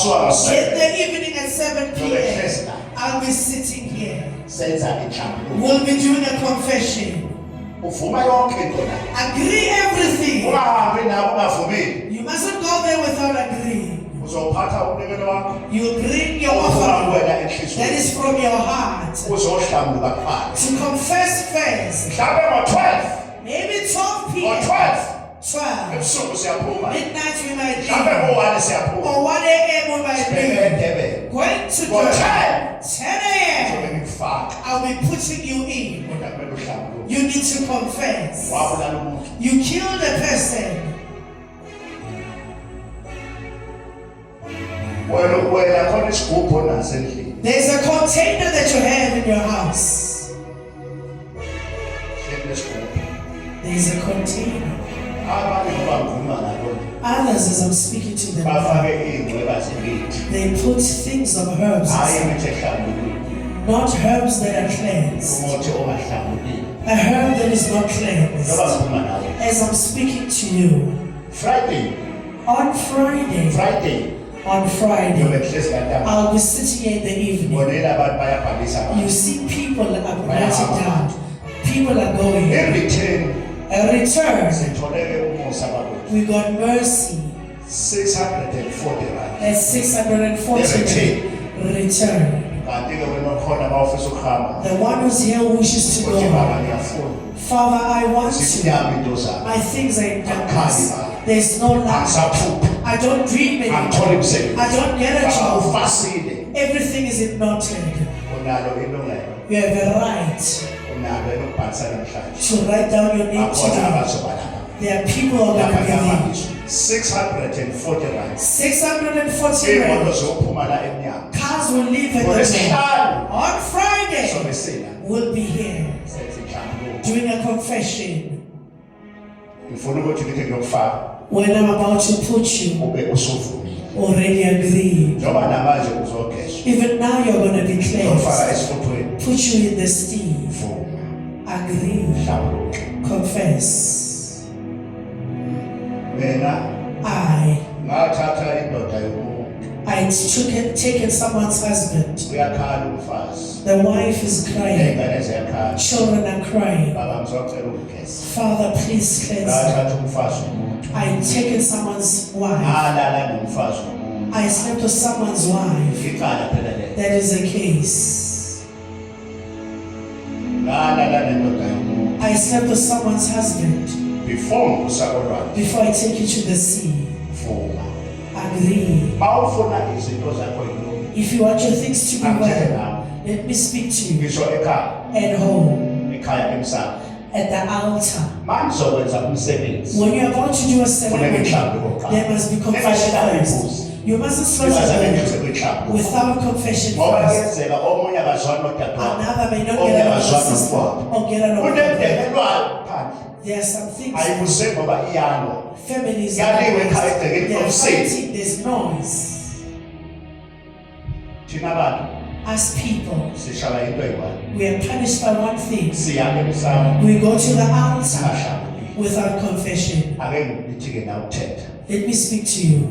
In the evening at 7 p.m., I'll be sitting here. We'll be doing a confession. Agree everything. You mustn't go there without agreeing. You bring your offering that is from your heart to confess first. Maybe 12 p.m. 12. Midnight we might leave. Or 1 a.m. we might leave. Going to 10 a.m. I'll be putting you in. You need to confess. You killed a person. There's a container that you have in your house. There's a container. Others, as I'm speaking to them, they put things of herbs inside. Not herbs that are cleansed. A herb that is not cleansed. As I'm speaking to you, on Friday, I'll be sitting here in the evening. You see people are writing down. People are going. A return. We got mercy. 640 rand. At 640 return. The one who's here wishes to go. Father, I want to. My things are in darkness. There's no light. I don't dream anymore. I don't get a job. Everything is ignored. You have a right to write down your name today. There are people who are going to be there. 640 rand. 640 rand. Cars will leave at the door. On Friday, we'll be here doing a confession. When I'm about to put you, already agreed. Even now you're going to be cleansed. Put you in the steam. Agree. Confess. I taken someone's husband. The wife is crying. Children are crying. Father, please cleanse them. I taken someone's wife. I slept with someone's wife. That is the case. I slept with someone's husband. Before I take you to the sea. Agree. If you want your things to be well, let me speak to you. At home. At the altar. When you're about to do a ceremony, there must be confession first. You mustn't start without confession first. Another may not get an sister or get an order. There are some things. Families are fighting. There's noise. As people, we are punished by one thing. We go to the altar without confession. Let me speak to you.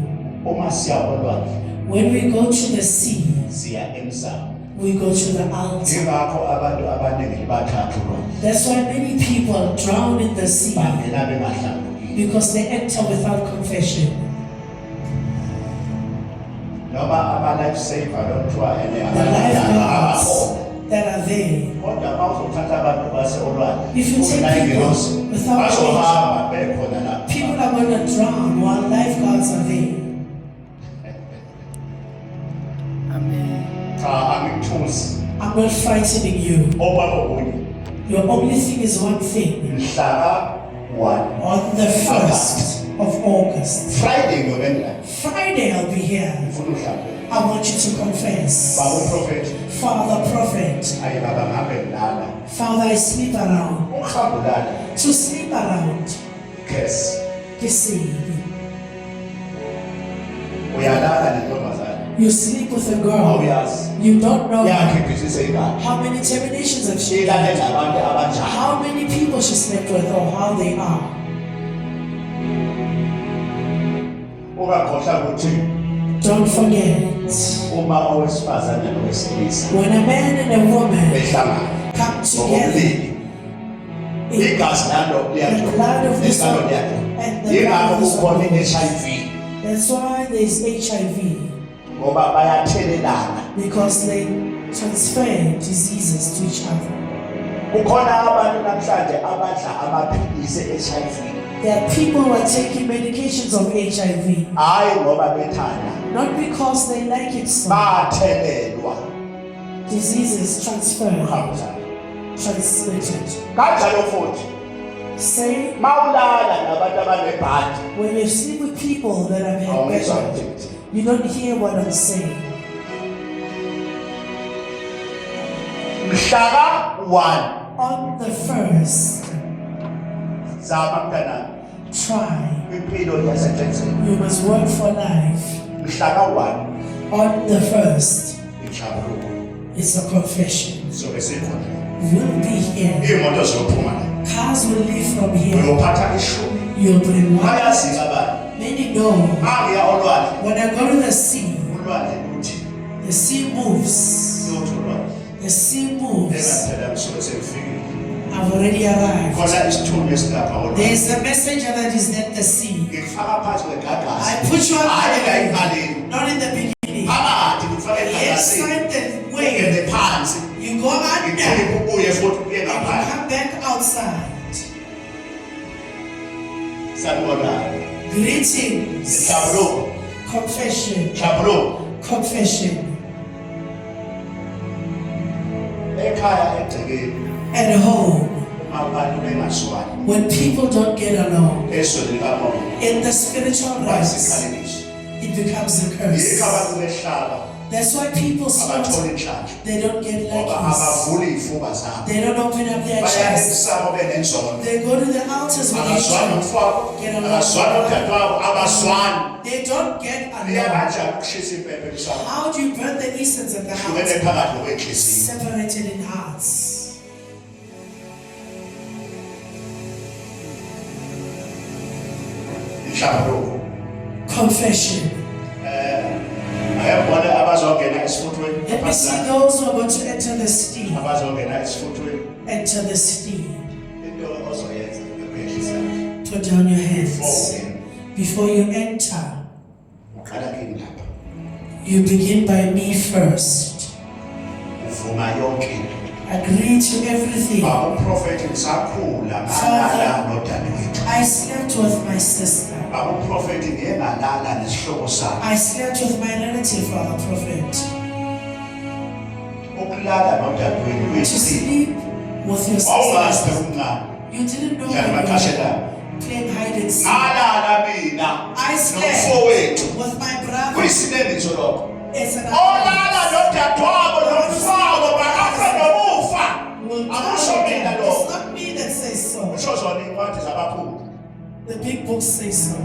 When we go to the sea, we go to the altar. That's why many people drown in the sea, because they enter without confession. The lifeguards that are there. If you take people without knowledge, people are going to drown while lifeguards are there. I'm not frightening you. Your only thing is one thing. On the 1st of August, Friday I'll be here. I want you to confess. Father prophet, Father, I sleep around. To sleep around. Deceive. You sleep with a girl. You don't know how many terminations have she had, how many people she slept with, or how they are. Don't forget, uma owesifazane nowesilisa when a man and a woman behlangana come together, ngokobulili igazi lalo the blood of this liyalo one liyalo and the blood yingakho of this kukhona one. i-HIV That's why there's HIV, ngoba bayathelelana. because they transfer diseases to each other. Kukhona abantu namhlanje abadla amaphilisi e-HIV There are people who are taking medications of HIV, hayi ngoba bethanda, not because they like it so. bathelelwa. Diseases transfer, transmitted. Kanjalo futhi Say, mawulala nabantu abanebhadi when you sleep with people that have had awungizwa better, ukuthi you don't hear what I'm saying. mhlaka 1 On the first, zama mntana try. impilo yasetshenzini You must work for life. mhlaka 1 On the first, ijabulo it's a confession. so esikhona We'll be here. imoto ziyophuma la Cars will leave from here. uyophatha ishumi You'll bring one. bayazika abantu Many know. angiya olwandle When I go to the sea, ulwandle luthi the sea moves. yothi ulwandle The sea moves. engaphela msuke selifikile I've already arrived. khona isithunywa esilapha olwandle There's a messenger that is at the sea. ngikufaka phansi kwegagasi I put you hayi la up ekuqaleni not in the beginning. phakathi ngikufaka Yes, egagasini side the way. ungene phansi You go under ngithike ubuye futhi uye and you ngaphandle come back outside. sanibona Greetings. jabulo Confession. jabulo Confession. ekhaya egcekeni At home, uma abantu bengaswani when people don't get along, esweni likamoya in the spiritual realms, bayisikhaliso it becomes a yikho curse. abantu behlaba That's why people abatholi slaughter. inhlanhla They don't get ngoba like this. abavuli iy'fuba zabo They don't open up their chests. bayanisabo benenzondo They go to the altars with abazwani each umfowabo abazwani udadewabo abazwani They don't get along. liyakanjani ukushisa impepho emsamo How do you burn the incense at the hlukene house? phakathi kwenhliziyo Separated in hearts. inhlambuluko Confession. ayabona abazongena esifuthweni Let me see those who are going to enter the steam. abazongena esifuthweni Enter the steam. into ozoyenza ekwehlisa Put down your before hands. ungena Before you enter, uqala kini lapha you begin by me first. uvuma yonke into Agree to everything. bakuprofethi ngisakhula ngalala nodadewethu I slept with my sister. bakuprofethi ngiye ngalala nesihlobo sami I slept with my relative, Father Prophet. ukulala nodadewethu To kuyisiphi sleep with your awungazi sister. bekumncane You didn't know njani when you were baqashelana playing hide and seek. ngalala mina I slept nomfowethu with my brother. kuyisinengiso lokho It's an olala nodadewabo nomfowabo bakafa nomufa Will akusho tell mina you. lokho It's not me that says so. usho zona iy'ncwadi zabaphuli The big books say so.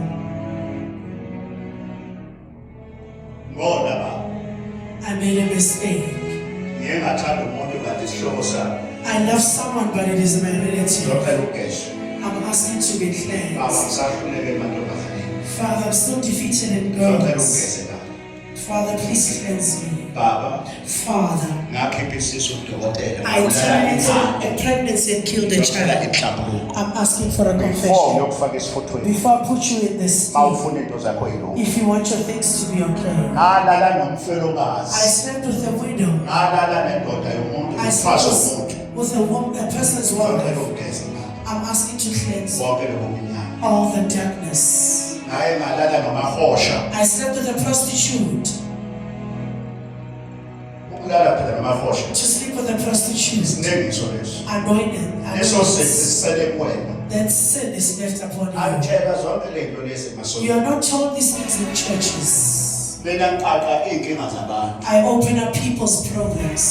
ngona baba I made a mistake. ngiye ngathanda umuntu kanti isihlobo sami I love someone, but it is my relative. ngicela ugeshwa I'm asking to be baba cleansed. ngisahluleke emantombazaneni Father, I'm still defeated in ngicela girls. ugeze baba Father, please cleanse me. baba Father, ngakhipha isisu udokotela I terminated a pregnancy and killed a ngicela child. inhlambuluko I'm asking for a before confession. ngiyokufaka esifuthweni Before I put you in this ma state, ufuna into zakho yilungu if you want your things to be okay. ngalala I nomfelokazi slept with a widow. ngalala nendoda yomuntu I umfazi slept womuntu with a person's ngicela wife. ugeze baba I'm asking to cleanse wonke lokuminyama all the darkness. naye ngalala nomahosha I slept with a prostitute. ukulala phela nomahosha To sleep with a prostitute. isinengiso leso Anointed. leso sesisele kuwena That sin is left upon you. ayithela zonke lento lezi You emasonto are not told these things in churches. mina ngixaxa iy'nkinga zabantu I open up people's problems.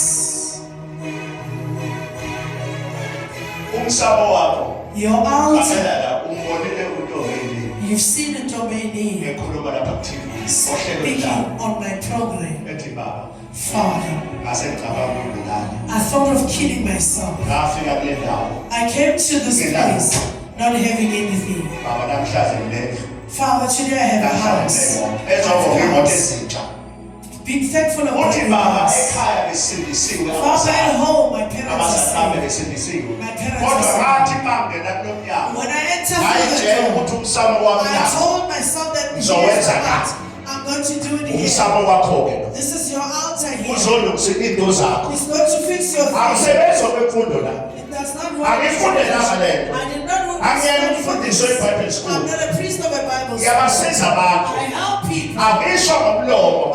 umsabo wakho Your altar. amela la umbonile uNtobeni You've seen a domain ekhuluma lapha ku-TV ohlelo speaking labo on my program. ethi baba Father, ngase ngicabanga ukubulala I thought of killing myself. ngafika kule ndawo I came to this place not having anything. baba namhlanje ngile Father, today I have a house. Be thankful of what you have. Father, at home, my parents are saved. My parents are saved. When I enter through the door, I told myself that here's what I'm going to do it here. This is your altar here. It's going to fix your things. It does not work. I did not work. I'm not a priest of a Bible school. I help people. I'm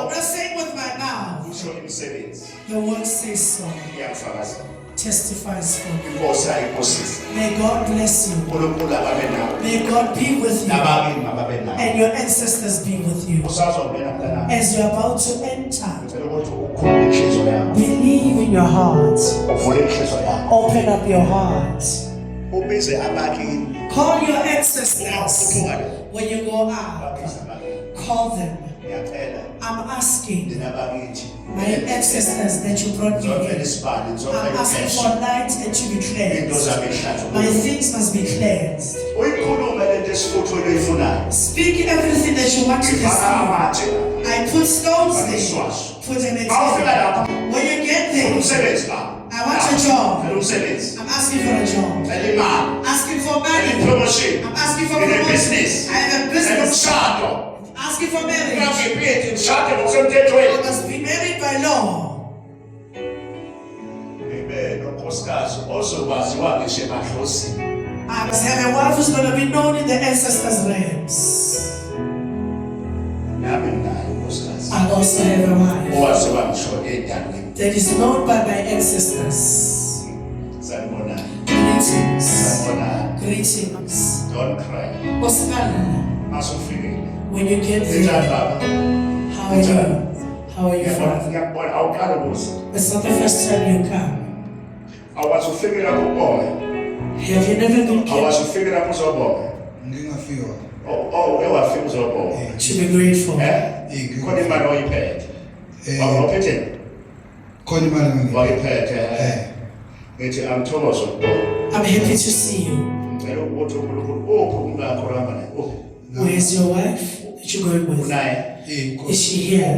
not saying with my mouth. Your word says so. Testifies for you. May God bless you. May God be with you. And your ancestors be with you. As you're about to enter, believe in your heart. Open up your heart. Call your ancestors when you go out. Call them. I'm asking my ancestors that you brought me here. I'm asking for light and to be cleansed. My things must be cleansed. Speak everything that you want to receive. I put stones there. Put them in there. When you get there, I want a job. I'm asking for a job. Asking for money. I'm asking for promotion. I have a business. Asking for marriage. I must be married by law. I must have a wife who's going to be known in the ancestors' realms. I also have a wife that is known by my ancestors. Greetings. Don't cry. When you get there, how are you? How are you, Father? It's not the first time you come. Have you never been kept? To be grateful. I'm happy to see you. Where's your wife that you're going with? Is she here?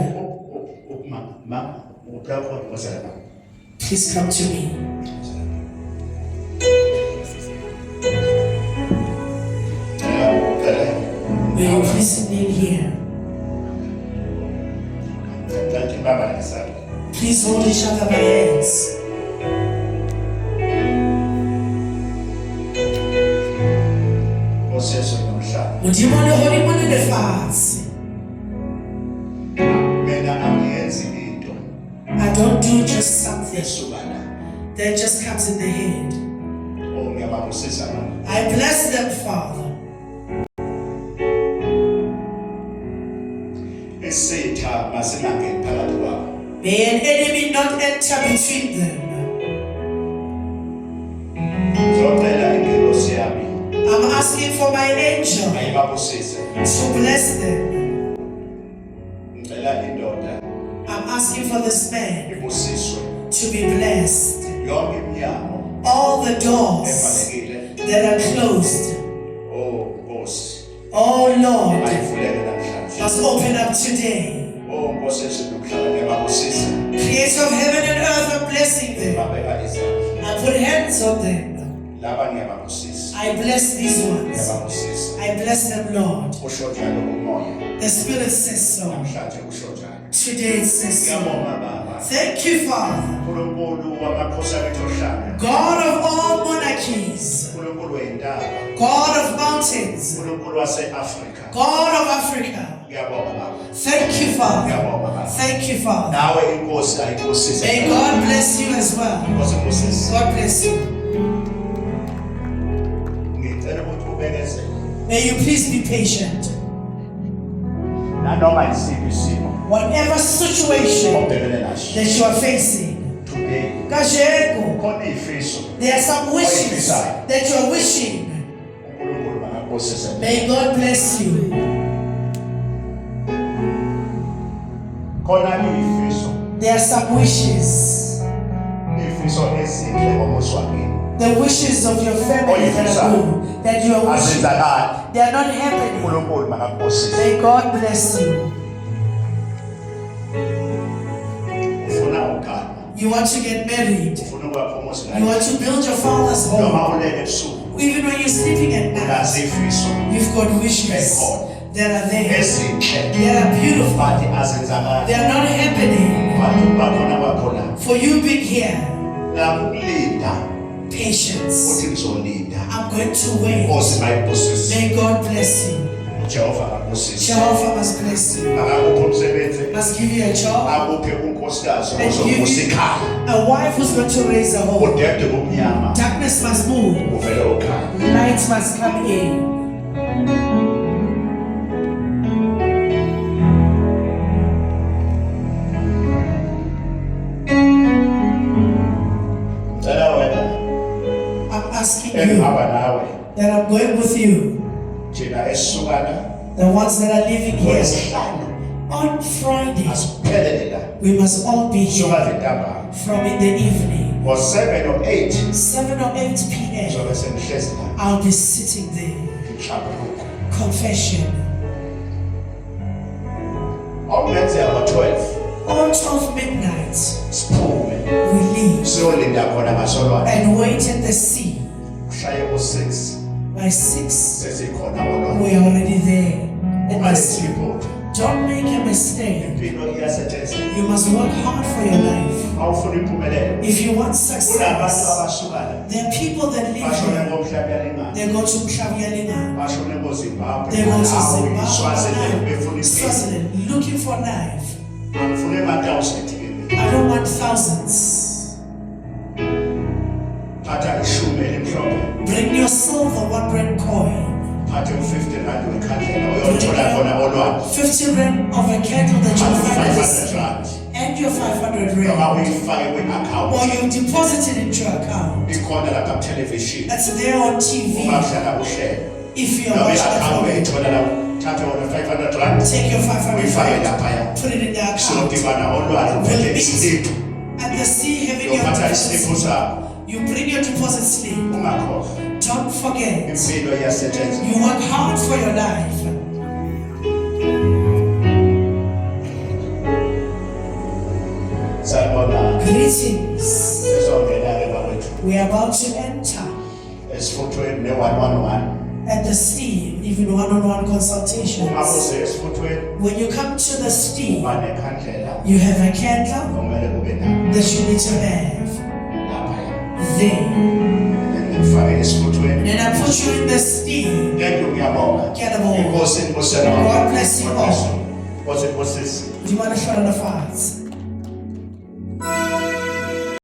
Please come to me. Will you please kneel here? Please hold each other by hands. Udimo leholi nefasi. I don't do just something that just comes in the head. I bless them, Father. May an enemy not enter between them. I'm asking for my angel to bless them. I'm asking for this man to be blessed. All the doors that are closed, oh Lord, must open up today. Creator of heaven and earth, I'm blessing them. I put hands on them. I bless these ones. I bless them, Lord. The Spirit says so. Today it says so. Thank you, Father. God of all monarchies. God of mountains. God of Africa. Thank you, Father. Thank you, Father. May God bless you as well. God bless you. May you please be patient. Whatever situation that you are facing, there are some wishes that you are wishing. May God bless you. There are some wishes The wishes of your family that are good, that you are wishing, they are not happening. May God bless you. You want to get married. You want to build your father's home. Even when you're sleeping at night, you've got wishes that are there. They are beautiful. They are not happening. For you being here, patience. I'm going to wait. May God bless you. Jehovah must bless you. Must give you a job. And give you a wife who's going to raise a home. Darkness must move. Light must come in. I'm asking you that I'm going with you. The ones that are living here on Friday, we must all be here from in the evening. 7 or 8 p.m. I'll be sitting there. Confession. On 12 midnight, we leave and wait at the sea. By 6, we are already there. Don't make a mistake. You must work hard for your life. If you want success, there are people that live here. They go to Mshavialina. They go to Zimbabwe, Swaziland, looking for life. I don't want thousands. Bring your silver, 1 rand coin. 50 rand of a candle that you find and your 500 rand. Or you deposit it into your account. That's there on TV. If you're watching the program, take your 500 rand, put it in the account. We'll meet at the sea having your deposit. You bring your deposit slip. Don't forget. You work hard for your life. Greetings. We are about to enter at the steam, even one-on-one consultations. When you come to the steam, you have a candle that you need to have there. And I put you in the steam. God bless you all. What's this? Do you want to shout on the fires?